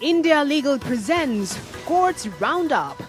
India Legal presents Courts Roundup.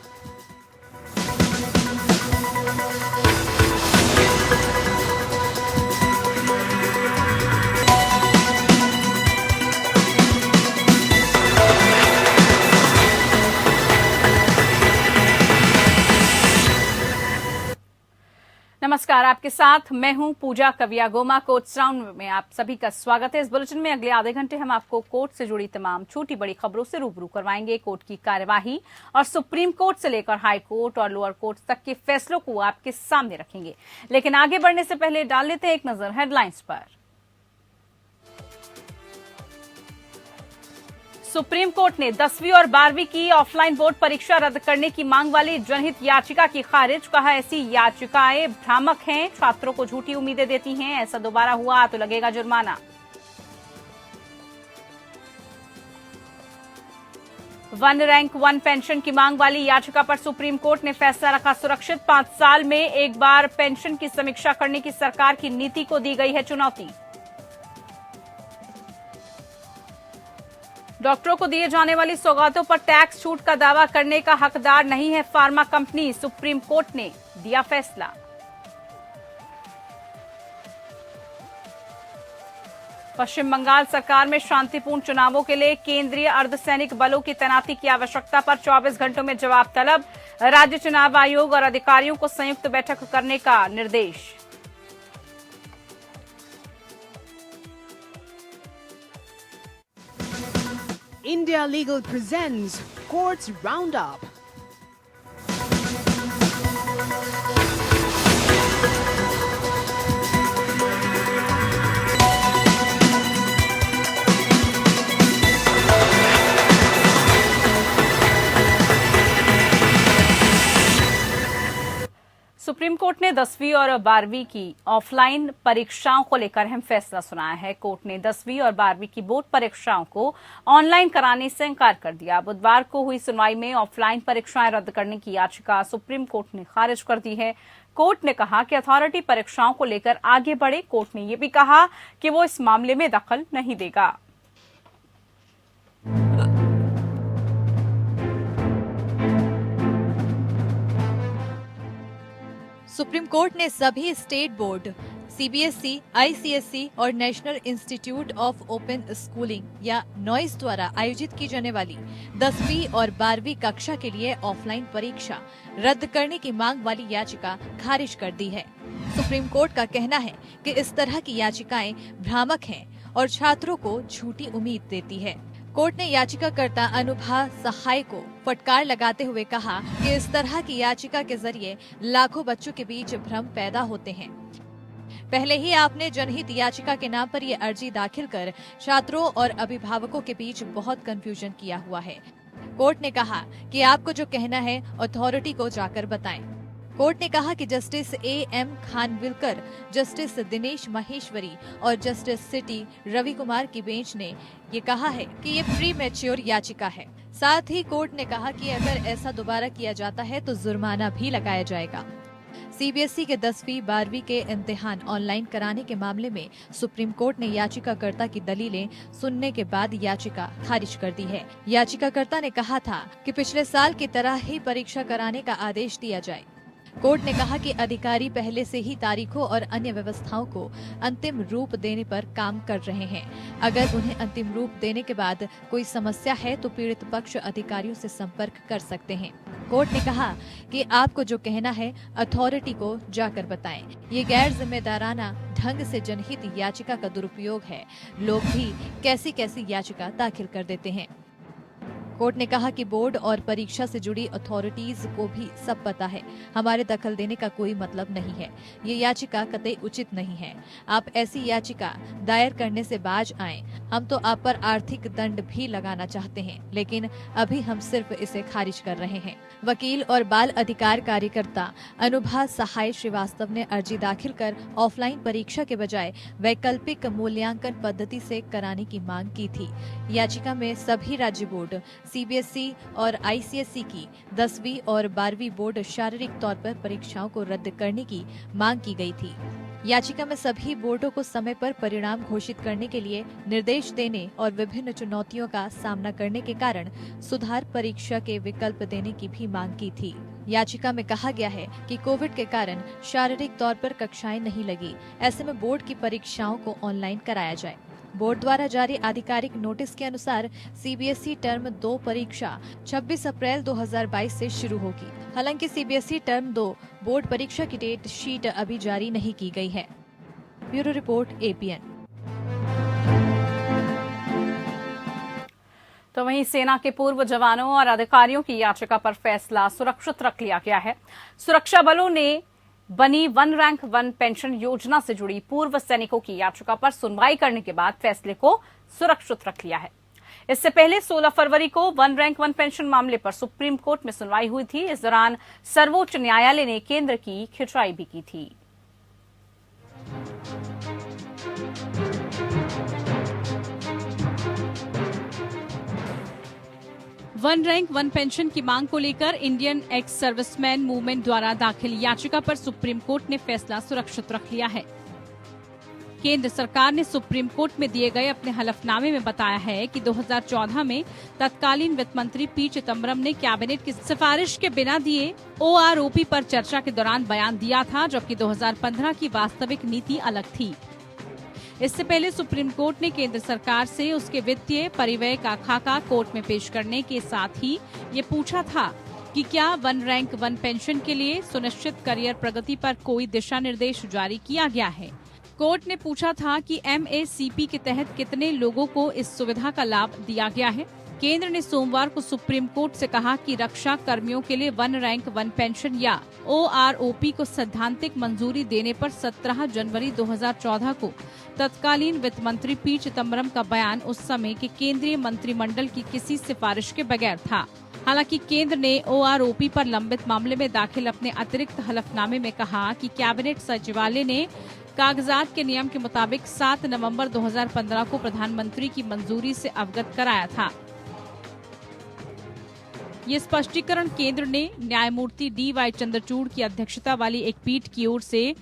नमस्कार, आपके साथ मैं हूं पूजा कविया गोमा। कोर्ट्स राउंड में आप सभी का स्वागत है। इस बुलेटिन में अगले आधे घंटे हम आपको कोर्ट से जुड़ी तमाम छोटी बड़ी खबरों से रूबरू करवाएंगे। कोर्ट की कार्यवाही और सुप्रीम कोर्ट से लेकर हाई कोर्ट और लोअर कोर्ट तक के फैसलों को आपके सामने रखेंगे। लेकिन आगे बढ़ने से पहले डाल लेते हैं एक नजर हेडलाइंस पर। सुप्रीम कोर्ट ने 10वीं और 12वीं की ऑफलाइन बोर्ड परीक्षा रद्द करने की मांग वाली जनहित याचिका की खारिज। कहा, ऐसी याचिकाएं भ्रामक हैं, छात्रों को झूठी उम्मीदें देती हैं, ऐसा दोबारा हुआ तो लगेगा जुर्माना। वन रैंक वन पेंशन की मांग वाली याचिका पर सुप्रीम कोर्ट ने फैसला रखा सुरक्षित। 5 साल में एक बार पेंशन की समीक्षा करने की सरकार की नीति को दी गई है चुनौती। डॉक्टरों को दिए जाने वाली सौगातों पर टैक्स छूट का दावा करने का हकदार नहीं है फार्मा कंपनी। सुप्रीम कोर्ट ने दिया फैसला। पश्चिम बंगाल सरकार में शांतिपूर्ण चुनावों के लिए केंद्रीय अर्धसैनिक बलों की तैनाती की आवश्यकता पर 24 घंटों में जवाब तलब। राज्य चुनाव आयोग और अधिकारियों को संयुक्त बैठक करने का निर्देश। India Legal presents Courts Roundup. Supreme court ने 10वीं और 12वीं की ऑफलाइन परीक्षाओं को लेकर अहम फैसला सुनाया है। कोर्ट ने 10वीं और 12वीं की बोर्ड परीक्षाओं को ऑनलाइन कराने से इंकार कर दिया। बुधवार को हुई सुनवाई में ऑफलाइन परीक्षाएं रद्द करने की याचिका सुप्रीम कोर्ट ने खारिज कर दी है। कोर्ट ने कहा कि अथॉरिटी परीक्षाओं को लेकर आगे बढ़े। कोर्ट ने यह भी कहा कि वो इस मामले में दखल नहीं देगा। सुप्रीम कोर्ट ने सभी स्टेट बोर्ड, सीबीएसई, आईसीएसई और national institute of open schooling या नॉइस द्वारा आयोजित की जाने वाली 10वीं और 12वीं कक्षा के लिए ऑफलाइन परीक्षा रद्द करने की मांग वाली याचिका खारिज कर दी है। सुप्रीम कोर्ट का कहना है कि इस तरह की याचिकाएं भ्रामक हैं और छात्रों को झूठी उम्मीद देती है। कोर्ट ने याचिकाकर्ता अनुभा सहाय को फटकार लगाते हुए कहा कि इस तरह की याचिका के जरिए लाखों बच्चों के बीच भ्रम पैदा होते हैं। पहले ही आपने जनहित याचिका के नाम पर ये अर्जी दाखिल कर छात्रों और अभिभावकों के बीच बहुत कंफ्यूजन किया हुआ है। कोर्ट ने कहा कि आपको जो कहना है अथॉरिटी को जाकर बताएं। कोर्ट ने कहा कि justice A.M. Khanwilkar, justice Dinesh Maheshwari और जस्टिस सिटी रवि कुमार की बेंच ने ये कहा है कि ये प्री मैच्योर याचिका है। साथ ही कोर्ट ने कहा कि अगर ऐसा दोबारा किया जाता है तो जुर्माना भी लगाया जाएगा। सीबीएसई के 10वीं 12वीं के इम्तिहान ऑनलाइन कराने के मामले में सुप्रीम कोर्ट ने याचिकाकर्ता की दलीलें सुनने के बाद याचिका खारिज कर दी है। याचिकाकर्ता ने कहा था कि पिछले साल की तरह ही परीक्षा कराने का आदेश दिया जाए। कोर्ट ने कहा कि अधिकारी पहले से ही तारीखों और अन्य व्यवस्थाओं को अंतिम रूप देने पर काम कर रहे हैं। अगर उन्हें अंतिम रूप देने के बाद कोई समस्या है तो पीड़ित पक्ष अधिकारियों से संपर्क कर सकते हैं। कोर्ट ने कहा कि आपको जो कहना है अथॉरिटी को जाकर बताएं। ये गैर जिम्मेदाराना ढंग से जनहित याचिका का दुरुपयोग है। लोग भी कैसी कैसी याचिका दाखिल कर देते हैं। कोर्ट ने कहा कि बोर्ड और परीक्षा से जुड़ी अथॉरिटीज को भी सब पता है। हमारे दखल देने का कोई मतलब नहीं है। ये याचिका कतई उचित नहीं है। आप ऐसी याचिका दायर करने से बाज आएं। हम तो आप पर आर्थिक दंड भी लगाना चाहते हैं, लेकिन अभी हम सिर्फ इसे खारिज कर रहे हैं। वकील और बाल अधिकार कार्यकर्ता अनुभा सहाय श्रीवास्तव ने अर्जी दाखिल कर ऑफलाइन परीक्षा के बजाय वैकल्पिक मूल्यांकन पद्धति से कराने की मांग की थी। याचिका में सभी राज्य बोर्ड, सीबीएसई और आईसीएसई की 10वीं और 12वीं बोर्ड शारीरिक तौर पर परीक्षाओं को रद्द करने की मांग की गई थी। याचिका में सभी बोर्डों को समय पर परिणाम घोषित करने के लिए निर्देश देने और विभिन्न चुनौतियों का सामना करने के कारण सुधार परीक्षा के विकल्प देने की भी मांग की थी। याचिका में कहा गया है कि कोविड के कारण शारीरिक तौर पर कक्षाएं नहीं लगी, ऐसे में बोर्ड की परीक्षाओं को ऑनलाइन कराया जाए। बोर्ड द्वारा जारी आधिकारिक नोटिस के अनुसार सीबीएसई टर्म 2 परीक्षा 26 अप्रैल 2022 से शुरू होगी। हालांकि सीबीएसई टर्म 2 बोर्ड परीक्षा की डेट शीट अभी जारी नहीं की गई है। Bureau report APN. तो वहीं सेना के पूर्व जवानों और अधिकारियों की याचिका पर फैसला सुरक्षित रख लिया गया है। सुरक्षा बलों ने बनी 1 रैंक 1 पेंशन योजना से जुड़ी पूर्व सैनिकों की याचिका पर सुनवाई करने के बाद फैसले को सुरक्षित रख लिया है। इससे पहले 16 फरवरी को 1 रैंक 1 पेंशन मामले पर सुप्रीम कोर्ट में सुनवाई हुई थी। इस दौरान सर्वोच्च न्यायालय ने केंद्र की खिंचाई भी की थी। वन रैंक वन पेंशन की मांग को लेकर इंडियन एक्स सर्विसमैन मूवमेंट द्वारा दाखिल याचिका पर सुप्रीम कोर्ट ने फैसला सुरक्षित रख लिया है। केंद्र सरकार ने सुप्रीम कोर्ट में दिए गए अपने हलफनामे में बताया है कि 2014 में तत्कालीन वित्त मंत्री पी चिदम्बरम ने कैबिनेट की सिफारिश के बिना दिए ओआरओपी पर चर्चा के दौरान बयान दिया था, जबकि 2015 की वास्तविक नीति अलग थी। इससे पहले सुप्रीम कोर्ट ने केंद्र सरकार से उसके वित्तीय परिव्यय का खाका कोर्ट में पेश करने के साथ ही ये पूछा था कि क्या 1 रैंक 1 पेंशन के लिए सुनिश्चित करियर प्रगति पर कोई दिशा निर्देश जारी किया गया है। कोर्ट ने पूछा था कि MACP के तहत कितने लोगों को इस सुविधा का लाभ दिया गया है। केंद्र ने सोमवार को सुप्रीम कोर्ट से कहा कि रक्षा कर्मियों के लिए 1 रैंक 1 पेंशन या OROP को सैद्धांतिक मंजूरी देने पर 17 जनवरी 2014 को तत्कालीन वित्त मंत्री पी चिदम्बरम का बयान उस समय के केंद्रीय मंत्रिमंडल की किसी सिफारिश के बगैर था। हालांकि केंद्र ने OROP पर लंबित मामले में दाखिल अपने अतिरिक्त हलफनामे में कहा कि कैबिनेट सचिवालय ने कागजात के नियम के मुताबिक 7 नवंबर 2015 को प्रधानमंत्री की मंजूरी से अवगत कराया था। ये स्पष्टीकरण केंद्र ने न्यायमूर्ति DY चंद्रचूड़ की अध्यक्षता वाली एक पीठ की ओर से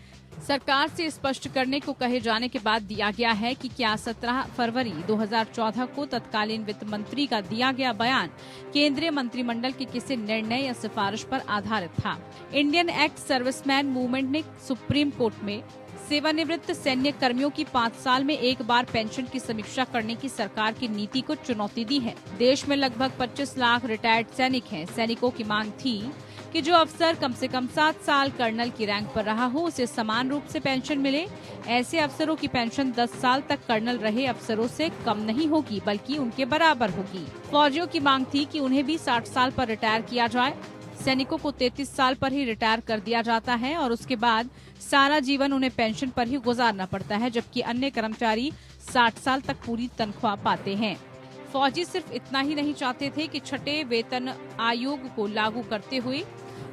सरकार से स्पष्ट करने को कहे जाने के बाद दिया गया है कि क्या 17 फरवरी 2014 को तत्कालीन वित्त मंत्री का दिया गया बयान केंद्रीय मंत्रिमंडल के किसी निर्णय या सिफारिश पर आधारित था। इंडियन एक्स सर्विसमैन मूवमेंट ने सुप्रीम कोर्ट में सेवानिवृत्त सैन्य कर्मियों की 5 साल में एक बार पेंशन की समीक्षा करने की सरकार की नीति को चुनौती दी है। देश में लगभग 25 लाख रिटायर्ड सैनिक हैं। सैनिकों की मांग थी कि जो अफसर कम से कम 7 साल कर्नल की रैंक पर रहा हो उसे समान रूप से पेंशन मिले। ऐसे अफसरों की पेंशन 10 साल तक कर्नल रहे अफसरों से कम नहीं होगी बल्कि उनके बराबर होगी। फौजियों की मांग थी कि उन्हें भी 60 साल पर रिटायर किया जाए। सैनिकों को 33 साल पर ही रिटायर कर दिया जाता है और उसके बाद सारा जीवन उन्हें पेंशन पर ही गुजारना पड़ता है, जबकि अन्य कर्मचारी 60 साल तक पूरी तनख्वाह पाते हैं। फौजी सिर्फ इतना ही नहीं चाहते थे कि छठे वेतन आयोग को लागू करते हुए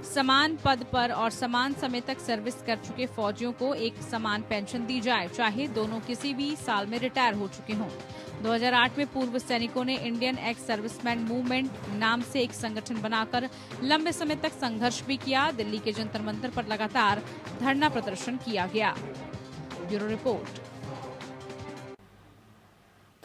समान पद पर और समान समय तक सर्विस कर चुके फौजियों को एक समान पेंशन दी जाए, चाहे दोनों किसी भी साल में रिटायर हो चुके हों। 2008 में पूर्व सैनिकों ने इंडियन एक्स सर्विसमैन मूवमेंट नाम से एक संगठन बनाकर लंबे समय तक संघर्ष भी किया। दिल्ली के जंतर मंतर पर लगातार धरना प्रदर्शन किया गया। Bureau report.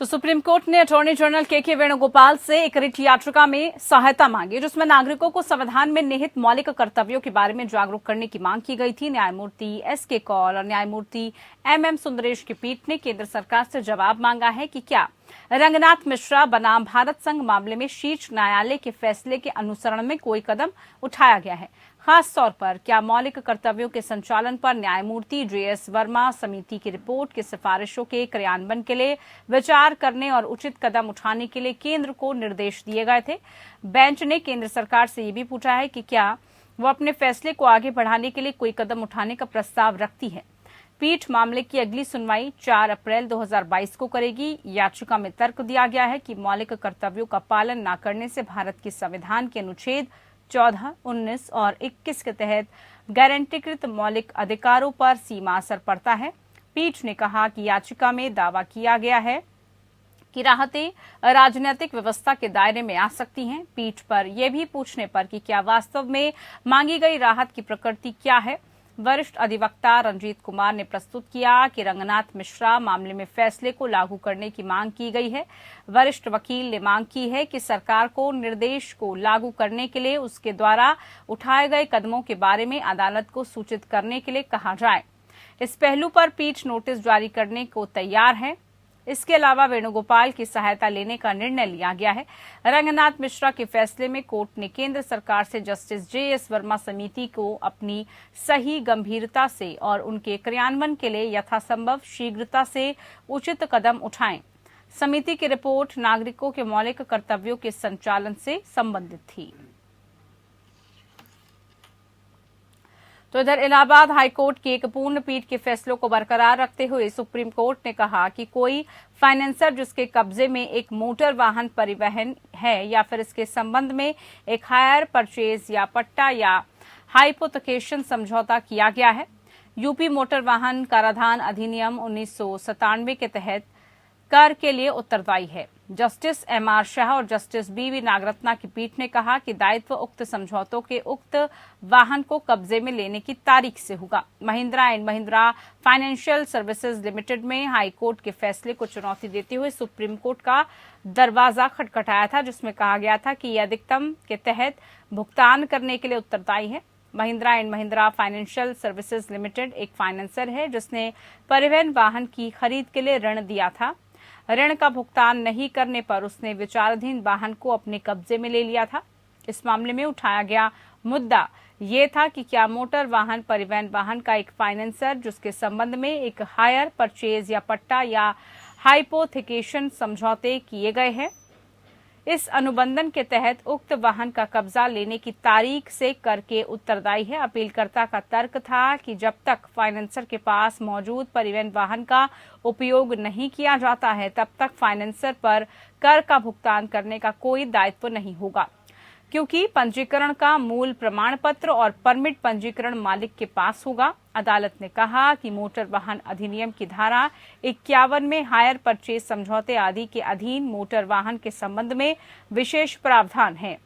तो सुप्रीम कोर्ट ने अटॉर्नी जनरल के वेणुगोपाल से एक रिट याचिका में सहायता मांगी, जिसमें नागरिकों को संविधान में निहित मौलिक कर्तव्यों के बारे में जागरूक करने की मांग की गई थी। न्यायमूर्ति SK कौल और न्यायमूर्ति MM सुंदरेश की पीठ ने केंद्र सरकार से जवाब मांगा है कि क्या रंगनाथ मिश्रा बनाम भारत संघ मामले में शीर्ष न्यायालय के फैसले के अनुसरण में कोई कदम उठाया गया है। खास तौर पर क्या मौलिक कर्तव्यों के संचालन पर न्यायमूर्ति JS वर्मा समिति की रिपोर्ट की सिफारिशों के क्रियान्वयन के लिए विचार करने और उचित कदम उठाने के लिए केंद्र को निर्देश दिए गए थे। बेंच ने केंद्र सरकार से ये भी पूछा है कि क्या वो अपने फैसले को आगे बढ़ाने के लिए कोई कदम उठाने का प्रस्ताव रखती है। पीठ मामले की अगली सुनवाई 4 अप्रैल 2022 को करेगी। याचिका में तर्क दिया गया है कि मौलिक कर्तव्यों का पालन न करने से भारत के संविधान के अनुच्छेद 14, 19 और 21 के तहत गारंटीकृत मौलिक अधिकारों पर सीमा असर पड़ता है। पीठ ने कहा कि याचिका में दावा किया गया है कि राहतें राजनीतिक व्यवस्था के दायरे में आ सकती हैं। पीठ पर यह भी पूछने पर कि क्या वास्तव में मांगी गई राहत की प्रकृति क्या है, वरिष्ठ अधिवक्ता रंजीत कुमार ने प्रस्तुत किया कि रंगनाथ मिश्रा मामले में फैसले को लागू करने की मांग की गई है। वरिष्ठ वकील ने मांग की है कि सरकार को निर्देश को लागू करने के लिए उसके द्वारा उठाए गए कदमों के बारे में अदालत को सूचित करने के लिए कहा जाए। इस पहलू पर पीठ नोटिस जारी करने को तैयार है। इसके अलावा वेणुगोपाल की सहायता लेने का निर्णय लिया गया है। रंगनाथ मिश्रा के फैसले में कोर्ट ने केंद्र सरकार से जस्टिस JS वर्मा समिति को अपनी सही गंभीरता से और उनके क्रियान्वयन के लिए यथासंभव शीघ्रता से उचित कदम उठाएं। समिति की रिपोर्ट नागरिकों के मौलिक कर्तव्यों के संचालन से संबंधित थी। तो इधर इलाहाबाद हाईकोर्ट की एक पूर्ण पीठ के फैसलों को बरकरार रखते हुए सुप्रीम कोर्ट ने कहा कि कोई फाइनेंसर जिसके कब्जे में एक मोटर वाहन परिवहन है या फिर इसके संबंध में एक हायर परचेज या पट्टा या हाइपोथेकेशन समझौता किया गया है, यूपी मोटर वाहन कराधान अधिनियम 1997 के तहत कर के लिए उत्तरदायी है। जस्टिस MR शाह और जस्टिस BV नागरत्ना की पीठ ने कहा कि दायित्व उक्त समझौतों के उक्त वाहन को कब्जे में लेने की तारीख से होगा। Mahindra and Mahindra financial services limited में हाई कोर्ट के फैसले को चुनौती देते हुए सुप्रीम कोर्ट का दरवाजा खटखटाया था, जिसमें कहा गया था कि यह अधिकतम के तहत भुगतान करने के लिए उत्तरदायी है। Mahindra and Mahindra financial services limited एक फाइनेंसर है जिसने परिवहन वाहन की खरीद के लिए ऋण दिया था। ऋण का भुगतान नहीं करने पर उसने विचाराधीन वाहन को अपने कब्जे में ले लिया था। इस मामले में उठाया गया मुद्दा ये था कि क्या मोटर वाहन परिवहन वाहन का एक फाइनेंसर जिसके संबंध में एक हायर परचेज या पट्टा या हाइपोथेकेशन समझौते किए गए हैं, इस अनुबंधन के तहत उक्त वाहन का कब्जा लेने की तारीख से कर के उत्तरदायी है। अपीलकर्ता का तर्क था कि जब तक फाइनेंसर के पास मौजूद परिवहन वाहन का उपयोग नहीं किया जाता है तब तक फाइनेंसर पर कर का भुगतान करने का कोई दायित्व नहीं होगा, क्योंकि पंजीकरण का मूल प्रमाण पत्र और परमिट पंजीकरण मालिक के पास होगा। अदालत ने कहा कि मोटर वाहन अधिनियम की धारा 51 में हायर परचेज समझौते आदि के अधीन मोटर वाहन के संबंध में विशेष प्रावधान है।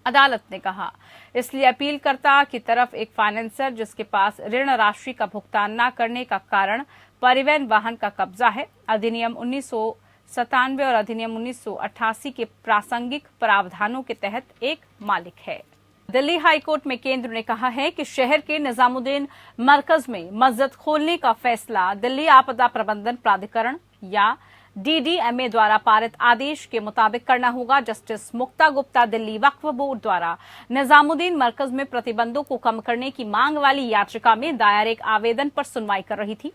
अदालत ने कहा इसलिए अपीलकर्ता की तरफ एक फाइनेंसर जिसके पास ऋण राशि का भुगतान न करने का कारण परिवहन वाहन का कब्जा है, अधिनियम 1997 और अधिनियम 1988 के प्रासंगिक प्रावधानों के तहत एक मालिक है। दिल्ली हाईकोर्ट में केंद्र ने कहा है कि शहर के निजामुद्दीन मरकज में मस्जिद खोलने का फैसला दिल्ली आपदा प्रबंधन प्राधिकरण या DDMA द्वारा पारित आदेश के मुताबिक करना होगा। जस्टिस मुक्ता गुप्ता दिल्ली वक्फ बोर्ड द्वारा निजामुद्दीन मरकज में प्रतिबंधों को कम करने की मांग वाली याचिका में दायर एक आवेदन पर सुनवाई कर रही थी।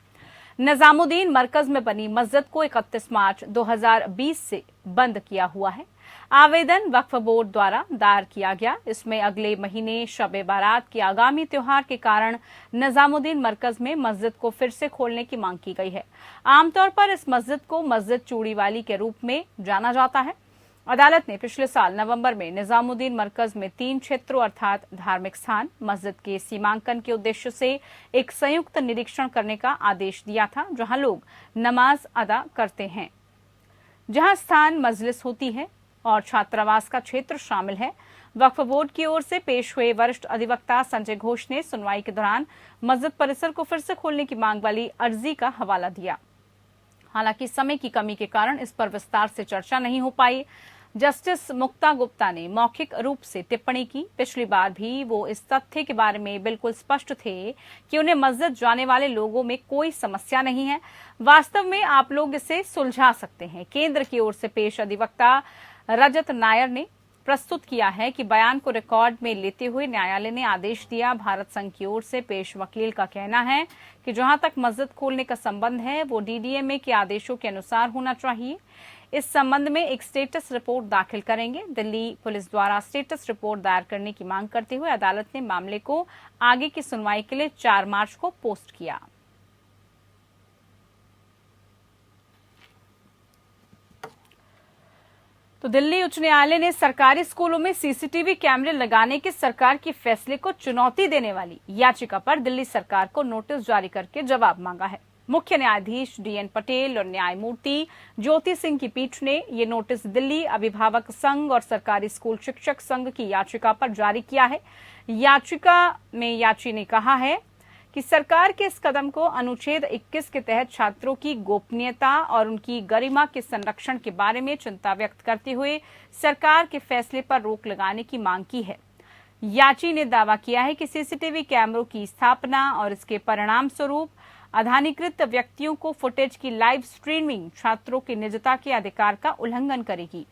निजामुद्दीन मरकज में बनी मस्जिद को 31 मार्च 2020 से बंद किया हुआ है। आवेदन वक्फ बोर्ड द्वारा दायर किया गया। इसमें अगले महीने शब-ए बारात के आगामी त्योहार के कारण निजामुद्दीन मरकज में मस्जिद को फिर से खोलने की मांग की गई है। आमतौर पर इस मस्जिद को मस्जिद चूड़ीवाली के रूप में जाना जाता है। अदालत ने पिछले साल नवंबर में निजामुद्दीन मरकज में 3 क्षेत्रों अर्थात धार्मिक स्थान, मस्जिद के सीमांकन के उद्देश्य से एक संयुक्त निरीक्षण करने का आदेश दिया था, जहां लोग नमाज अदा करते हैं, जहां स्थान मजलिस होती है और छात्रावास का क्षेत्र शामिल है। वक्फ बोर्ड की ओर से पेश हुए वरिष्ठ अधिवक्ता संजय घोष ने सुनवाई के दौरान मस्जिद परिसर को फिर से खोलने की मांग वाली अर्जी का हवाला दिया। हालांकि समय की कमी के कारण इस पर विस्तार से चर्चा नहीं हो पाई। जस्टिस मुक्ता गुप्ता ने मौखिक रूप से टिप्पणी की। पिछली बार भी वो इस तथ्य के बारे में बिल्कुल स्पष्ट थे कि उन्हें मस्जिद जाने वाले लोगों में कोई समस्या नहीं है। वास्तव में आप लोग इसे सुलझा सकते हैं। केंद्र की ओर से पेश अधिवक्ता रजत नायर ने प्रस्तुत किया है कि बयान को रिकॉर्ड में लेते हुए न्यायालय ने आदेश दिया। भारत संघ की ओर से पेश वकील का कहना है कि जहां तक मस्जिद खोलने का संबंध है वो DDMA के आदेशों के अनुसार होना चाहिए। इस संबंध में एक स्टेटस रिपोर्ट दाखिल करेंगे। दिल्ली पुलिस द्वारा स्टेटस रिपोर्ट दायर करने की मांग करते हुए अदालत ने मामले को आगे की सुनवाई के लिए 4 मार्च को पोस्ट किया। तो दिल्ली उच्च न्यायालय ने सरकारी स्कूलों में CCTV कैमरे लगाने के सरकार के फैसले को चुनौती देने वाली याचिका पर दिल्ली सरकार को नोटिस जारी करके जवाब मांगा है। मुख्य न्यायाधीश DN पटेल और न्यायमूर्ति ज्योति सिंह की पीठ ने ये नोटिस दिल्ली अभिभावक संघ और सरकारी स्कूल शिक्षक संघ की याचिका पर जारी किया है। याचिका में याची ने कहा है कि सरकार के इस कदम को अनुच्छेद 21 के तहत छात्रों की गोपनीयता और उनकी गरिमा के संरक्षण के बारे में चिंता व्यक्त करते हुए सरकार के फैसले पर रोक लगाने की मांग की है। याची ने दावा किया है कि सीसीटीवी कैमरों की स्थापना और इसके परिणाम स्वरूप अनधिकृत व्यक्तियों को फुटेज की लाइव स्ट्रीमिंग छात्रों की निजता के अधिकार का उल्लंघन करेगी।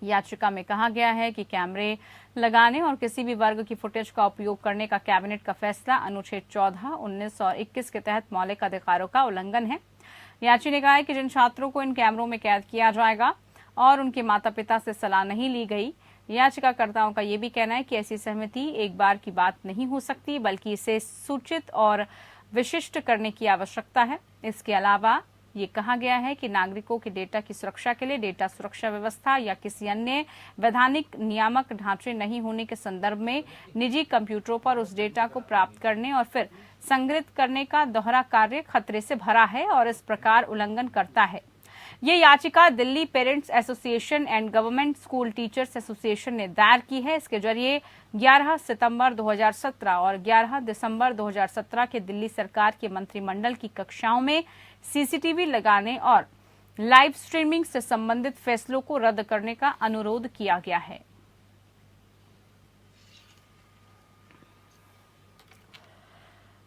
याचिका में कहा गया है कि कैमरे लगाने और किसी भी वर्ग की फुटेज का उपयोग करने का कैबिनेट का फैसला अनुच्छेद 14, 19 और 21 के तहत मौलिक अधिकारों का उल्लंघन है। याची ने कहा है कि जिन छात्रों को इन कैमरों में कैद किया जाएगा और उनके माता पिता से सलाह नहीं ली गई, याचिकाकर्ताओं का यह भी कहना है कि ऐसी सहमति एक बार की बात नहीं हो सकती, बल्कि इसे सूचित और विशिष्ट करने की आवश्यकता है। इसके अलावा ये कहा गया है कि नागरिकों के डेटा की सुरक्षा के लिए डेटा सुरक्षा व्यवस्था या किसी अन्य वैधानिक नियामक ढांचे नहीं होने के संदर्भ में निजी कंप्यूटरों पर उस डेटा को प्राप्त करने और फिर संग्रहित करने का दोहरा कार्य खतरे से भरा है और इस प्रकार उल्लंघन करता है। ये याचिका Delhi parents association and government school teachers association ने दायर की है। इसके जरिए 11 सितंबर 2017 और 11 दिसंबर 2017 के दिल्ली सरकार के मंत्रिमंडल की कक्षाओं में सीसीटीवी लगाने और लाइव स्ट्रीमिंग से संबंधित फैसलों को रद्द करने का अनुरोध किया गया है।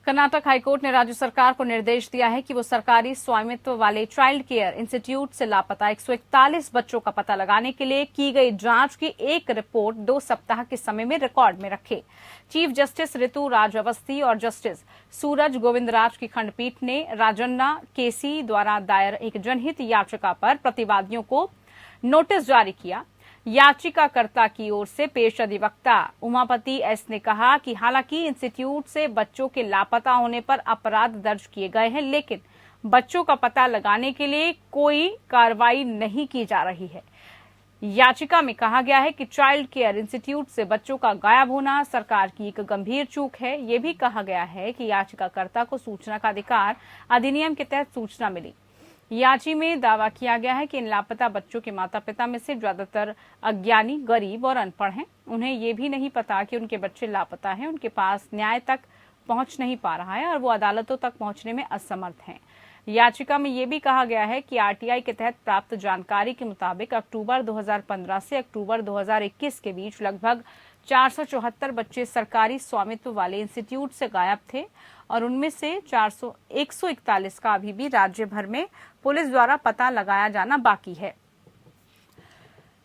कर्नाटक हाईकोर्ट ने राज्य सरकार को निर्देश दिया है कि वो सरकारी स्वामित्व वाले चाइल्ड केयर इंस्टीट्यूट से लापता 141 बच्चों का पता लगाने के लिए की गई जांच की एक रिपोर्ट 2 सप्ताह के समय में रिकॉर्ड में रखे। चीफ जस्टिस ऋतु राज अवस्थी और जस्टिस सूरज गोविंदराज की खंडपीठ ने राजन्ना केसी द्वारा दायर एक जनहित याचिका पर प्रतिवादियों को नोटिस जारी किया। याचिकाकर्ता की ओर से पेश अधिवक्ता उमापति एस ने कहा कि हालांकि इंस्टीट्यूट से बच्चों के लापता होने पर अपराध दर्ज किए गए हैं, लेकिन बच्चों का पता लगाने के लिए कोई कार्रवाई नहीं की जा रही है। याचिका में कहा गया है कि चाइल्ड केयर इंस्टीट्यूट से बच्चों का गायब होना सरकार की एक गंभीर चूक है। ये भी कहा गया है कि याचिकाकर्ता को सूचना का अधिकार अधिनियम के तहत सूचना मिली। याची में दावा किया गया है कि इन लापता बच्चों के माता पिता में से ज्यादातर अज्ञानी, गरीब और अनपढ़ हैं। उन्हें ये भी नहीं पता कि उनके बच्चे लापता हैं, उनके पास न्याय तक पहुंच नहीं पा रहा है और वो अदालतों तक पहुंचने में असमर्थ हैं। याचिका में यह भी कहा गया है कि आरटीआई के तहत प्राप्त जानकारी के मुताबिक अक्टूबर 2015 से अक्टूबर 2021 के बीच लगभग 474 बच्चे सरकारी स्वामित्व वाले इंस्टीट्यूट से गायब थे और उनमें से 141 का अभी भी राज्य भर में पुलिस द्वारा पता लगाया जाना बाकी है।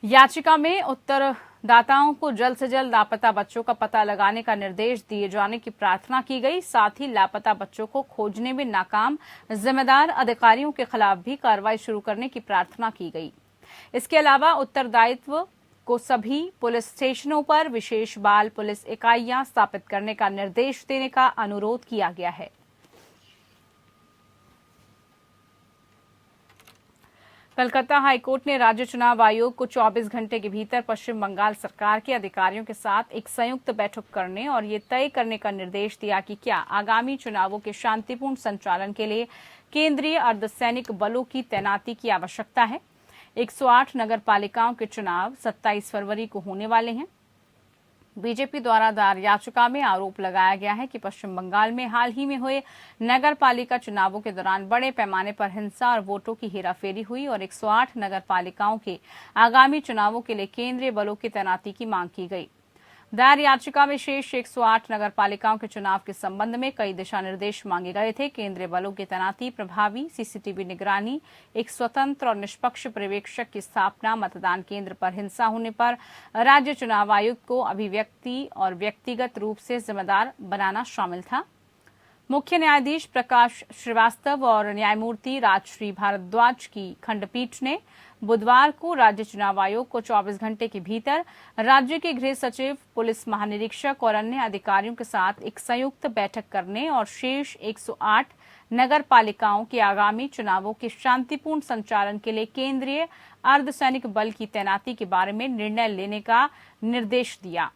याचिका में उत्तरदाताओं को जल्द से जल्द लापता बच्चों का पता लगाने का निर्देश दिए जाने की प्रार्थना की गई। साथ ही लापता बच्चों को खोजने में नाकाम जिम्मेदार अधिकारियों के खिलाफ भी कार्रवाई शुरू करने की प्रार्थना की गई। इसके अलावा उत्तरदायित्व को सभी पुलिस स्टेशनों पर विशेष बाल पुलिस इकाइयां स्थापित करने का निर्देश देने का अनुरोध किया गया है। कलकत्ता हाईकोर्ट ने राज्य चुनाव आयोग को 24 घंटे के भीतर पश्चिम बंगाल सरकार के अधिकारियों के साथ एक संयुक्त बैठक करने और ये तय करने का निर्देश दिया कि क्या आगामी चुनावों के शांतिपूर्ण संचालन के लिए केंद्रीय अर्धसैनिक बलों की तैनाती की आवश्यकता है। 108 नगर पालिकाओं के चुनाव 27 फरवरी को होने वाले हैं। बीजेपी द्वारा दायर याचिका में आरोप लगाया गया है कि पश्चिम बंगाल में हाल ही में हुए नगर पालिका चुनावों के दौरान बड़े पैमाने पर हिंसा और वोटों की हेराफेरी हुई और 108 नगर पालिकाओं के आगामी चुनावों के लिए केंद्रीय बलों की तैनाती की मांग की गई। दायर याचिका में शेष 108 नगर पालिकाओं के चुनाव के संबंध में कई दिशा निर्देश मांगे गए थे। केंद्रीय बलों की तैनाती, प्रभावी सीसीटीवी निगरानी, एक स्वतंत्र और निष्पक्ष पर्यवेक्षक की स्थापना, मतदान केंद्र पर हिंसा होने पर राज्य चुनाव आयुक्त को अभिव्यक्ति और व्यक्तिगत रूप से जिम्मेदार बनाना शामिल था। मुख्य न्यायाधीश प्रकाश श्रीवास्तव और न्यायमूर्ति राजश्री भारद्वाज की खंडपीठ ने बुधवार को राज्य चुनाव आयोग को 24 घंटे के भीतर राज्य के गृह सचिव, पुलिस महानिरीक्षक और अन्य अधिकारियों के साथ एक संयुक्त बैठक करने और शेष 108 नगर पालिकाओं के आगामी चुनावों के शांतिपूर्ण संचालन के लिए केंद्रीय अर्धसैनिक बल की तैनाती के बारे में निर्णय लेने का निर्देश दिया।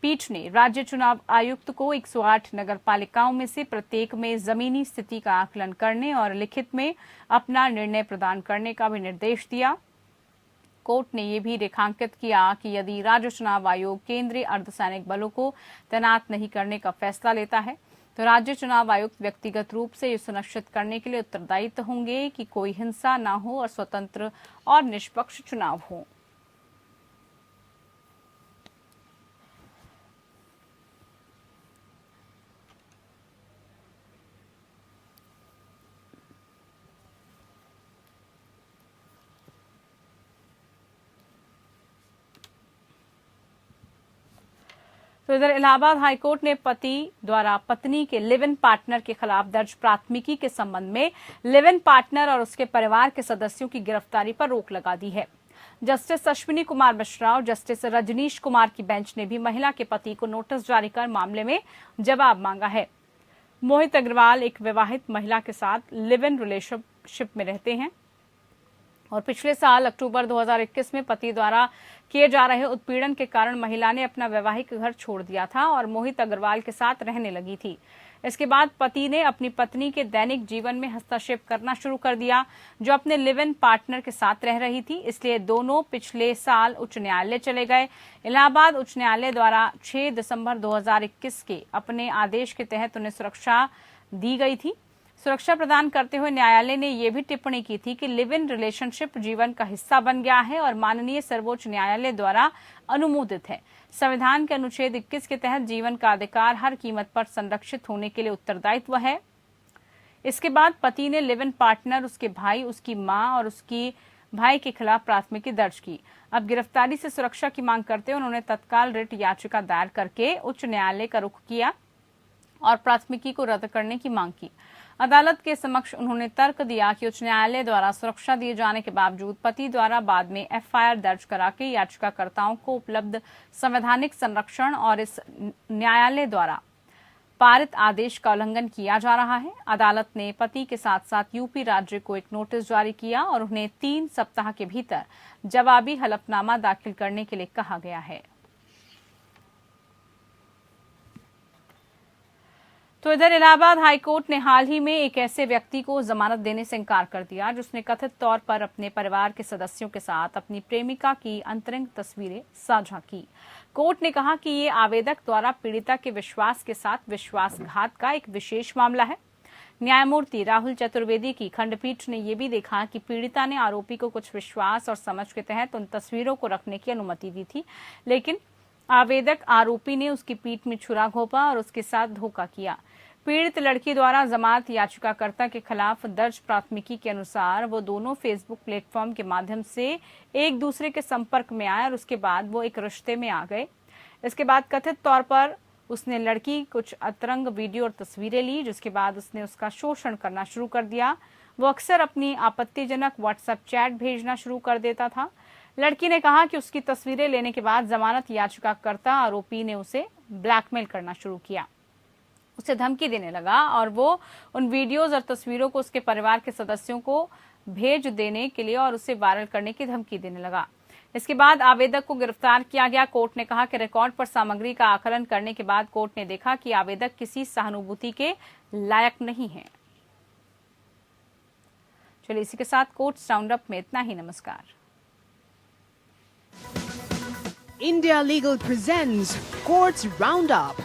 पीठ ने राज्य चुनाव आयुक्त को 108 नगर पालिकाओं में से प्रत्येक में जमीनी स्थिति का आकलन करने और लिखित में अपना निर्णय प्रदान करने का भी निर्देश दिया। कोर्ट ने यह भी रेखांकित किया कि यदि राज्य चुनाव आयोग केंद्रीय अर्धसैनिक बलों को तैनात नहीं करने का फैसला लेता है तो राज्य चुनाव आयुक्त व्यक्तिगत रूप से ये सुनिश्चित करने के लिए उत्तरदायित्व होंगे कि कोई हिंसा न हो और स्वतंत्र और निष्पक्ष चुनाव हो। तो इधर इलाहाबाद हाईकोर्ट ने पति द्वारा पत्नी के लिव इन पार्टनर के खिलाफ दर्ज प्राथमिकी के संबंध में लिव इन पार्टनर और उसके परिवार के सदस्यों की गिरफ्तारी पर रोक लगा दी है। जस्टिस अश्विनी कुमार मिश्रा और जस्टिस रजनीश कुमार की बेंच ने भी महिला के पति को नोटिस जारी कर मामले में जवाब मांगा है। मोहित अग्रवाल एक विवाहित महिला के साथ लिव इन रिलेशनशिप में रहते हैं और पिछले साल अक्टूबर 2021 में पति द्वारा किए जा रहे उत्पीड़न के कारण महिला ने अपना वैवाहिक घर छोड़ दिया था और मोहित अग्रवाल के साथ रहने लगी थी। इसके बाद पति ने अपनी पत्नी के दैनिक जीवन में हस्तक्षेप करना शुरू कर दिया, जो अपने लिव इन पार्टनर के साथ रह रही थी। इसलिए दोनों पिछले साल उच्च न्यायालय चले गए। इलाहाबाद उच्च न्यायालय द्वारा 6 दिसंबर 2021 के अपने आदेश के तहत उन्हें सुरक्षा दी गई थी। सुरक्षा प्रदान करते हुए न्यायालय ने यह भी टिप्पणी की थी कि लिव इन रिलेशनशिप जीवन का हिस्सा बन गया है और माननीय सर्वोच्च न्यायालय द्वारा अनुमोदित है। संविधान के अनुच्छेद 21 के तहत जीवन का अधिकार हर कीमत पर संरक्षित होने के लिए उत्तरदायित्व है। इसके बाद पति ने लिव इन पार्टनर, उसके भाई, उसकी मां और उसकी भाई के खिलाफ प्राथमिकी दर्ज की। अब गिरफ्तारी से सुरक्षा की मांग करते हुए उन्होंने तत्काल रिट याचिका दायर करके उच्च न्यायालय का रुख किया और प्राथमिकी को रद्द करने की मांग की। अदालत के समक्ष उन्होंने तर्क दिया कि उच्च न्यायालय द्वारा सुरक्षा दिए जाने के बावजूद पति द्वारा बाद में एफआईआर दर्ज करा के याचिकाकर्ताओं को उपलब्ध संवैधानिक संरक्षण और इस न्यायालय द्वारा पारित आदेश का उल्लंघन किया जा रहा है। अदालत ने पति के साथ साथ यूपी राज्य को एक नोटिस जारी किया और उन्हें 3 सप्ताह के भीतर जवाबी हलफनामा दाखिल करने के लिए कहा गया है। तो इधर इलाहाबाद हाईकोर्ट ने हाल ही में एक ऐसे व्यक्ति को जमानत देने से इनकार कर दिया जिसने कथित तौर पर अपने परिवार के सदस्यों के साथ अपनी प्रेमिका की अंतरंग तस्वीरें साझा की। कोर्ट ने कहा कि ये आवेदक द्वारा पीड़िता के विश्वास के साथ विश्वासघात का एक विशेष मामला है। न्यायमूर्ति राहुल चतुर्वेदी की खंडपीठ ने यह भी देखा कि पीड़िता ने आरोपी को कुछ विश्वास और समझ के तहत उन तस्वीरों को रखने की अनुमति दी थी, लेकिन आवेदक आरोपी ने उसकी पीठ में छुरा घोंपा और उसके साथ धोखा किया। पीड़ित लड़की द्वारा जमानत याचिकाकर्ता के खिलाफ दर्ज प्राथमिकी के अनुसार वो दोनों फेसबुक प्लेटफॉर्म के माध्यम से एक दूसरे के संपर्क में आए और उसके बाद वो एक रिश्ते में आ गए। इसके बाद कथित तौर पर उसने लड़की कुछ अतरंग वीडियो और तस्वीरें ली, जिसके बाद उसने उसका शोषण करना शुरू कर दिया। वो अक्सर अपनी आपत्तिजनक व्हाट्सएप चैट भेजना शुरू कर देता था। लड़की ने कहा कि उसकी तस्वीरें लेने के बाद जमानत याचिकाकर्ता आरोपी ने उसे ब्लैकमेल करना शुरू किया, उसे धमकी देने लगा और वो उन वीडियोस और तस्वीरों को उसके परिवार के सदस्यों को भेज देने के लिए और उसे वायरल करने की धमकी देने लगा। इसके बाद आवेदक को गिरफ्तार किया गया। कोर्ट ने कहा कि रिकॉर्ड पर सामग्री का आकलन करने के बाद कोर्ट ने देखा कि आवेदक किसी सहानुभूति के लायक नहीं है। चलिए इसी के साथ कोर्ट्स राउंडअप में इतना ही। नमस्कार। India Legal presents Courts Roundup.